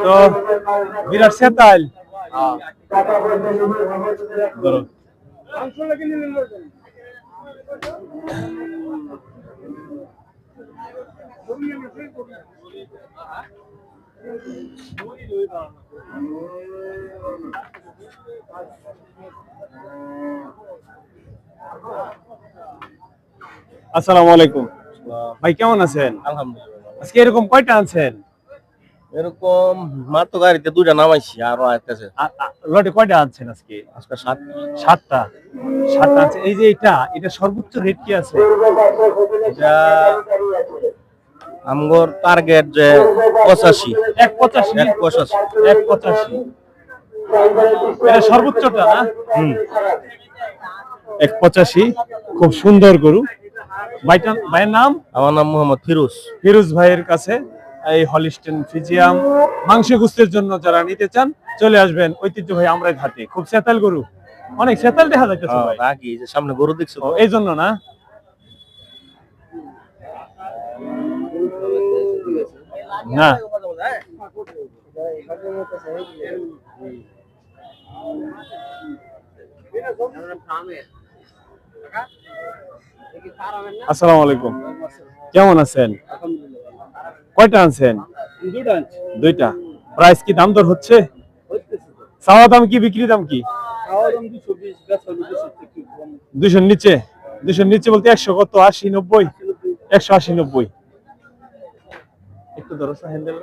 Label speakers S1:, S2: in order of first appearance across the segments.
S1: তো বিরাট সেতাল ধরো আসসালামু আলাইকুম ভাই, কেমন আছেন?
S2: আলহামদুলিল্লাহ।
S1: আজকে এরকম কয়টা আনছেন?
S2: এরকম মাত্র গাড়িতে দুইটা নামাইছি, আরো আসতেছে।
S1: লটে কয়টা আনছেন আজকে?
S2: আজকে 7।
S1: সাতটা আছে। এই যে এটা সর্বোচ্চ রেট কি আছে?
S2: এটা আমগর টার্গেট যে 85।
S1: 185 এটা সর্বোচ্চটা না? 185। খুব সুন্দর গরু। ভাইয়ের নাম?
S2: আমার নাম মোহাম্মদ
S1: ফিরোজ ভাইয়ের কাছে এই হলিস্টিন ফ্রিজিয়াম মাংস গোস্তের জন্য যারা নিতে চান চলে আসবেন ঐতিহ্যবাহী আমরাই ঘাটে। খুব সেতাল গরু, অনেক সেতাল দেখা যাচ্ছে ভাই।
S2: রাগি যে সামনে গরু দেখছো,
S1: এই জন্য না? না আসসালামু আলাইকুম, কেমন আছেন? কয়টা আনছেন? দুইটা। প্রাইস কি দাম দর হচ্ছে? চাওয়া দাম কি, বিক্রি দাম কি? 200 নিচে। 200 নিচে বলতে 100 কত? 80 90? 180 90। একটু ধরো হ্যান্ডেল।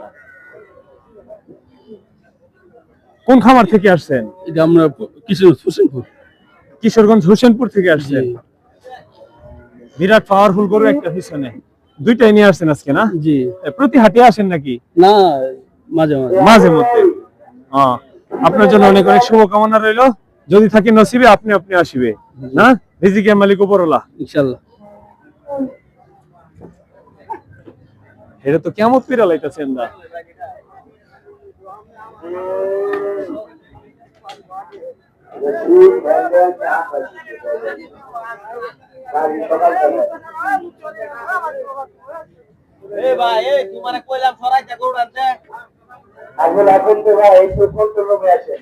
S1: কোন খামার থেকে আসছেন?
S3: এটা আমরা
S1: কিশোরগঞ্জ হোসেনপুর থেকে আসছেন। বিরাট পাওয়ারফুল গরু একটা পিছনে। দুইটাই নিয়ে আসছেন আজকে না?
S3: জি।
S1: প্রতি হাটে আসেন নাকি?
S3: না, মাঝে
S1: মধ্যে। আপনার জন্য অনেক অনেক শুভকামনা রইল। যদি থাকে নসিবে আপনি আসিবে না? রিজিকের মালিক উপরওয়ালা
S3: ইনশাআল্লাহ।
S1: এটা তো কিয়ামত পিরা লাইতাছেন না?
S2: ভাই তোমার কইলাম সরাইতে গরু আনতে।
S4: এখন তো ভাই একটু ফোন লোকে আছে।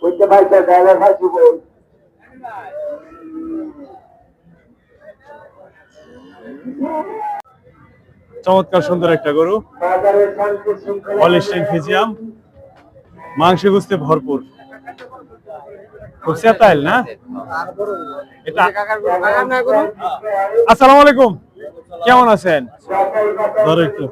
S4: কইতে ভাই তো ড্রাইভার ভাই দিব।
S1: চমৎকার সুন্দর একটা গরু, হলিস্টিন ফ্রিজিয়াম, মাংস গোস্তে ভরপুর। খুব সেতাইল না এটা? আসসালামু আলাইকুম, কেমন আছেন? ধরো একটু।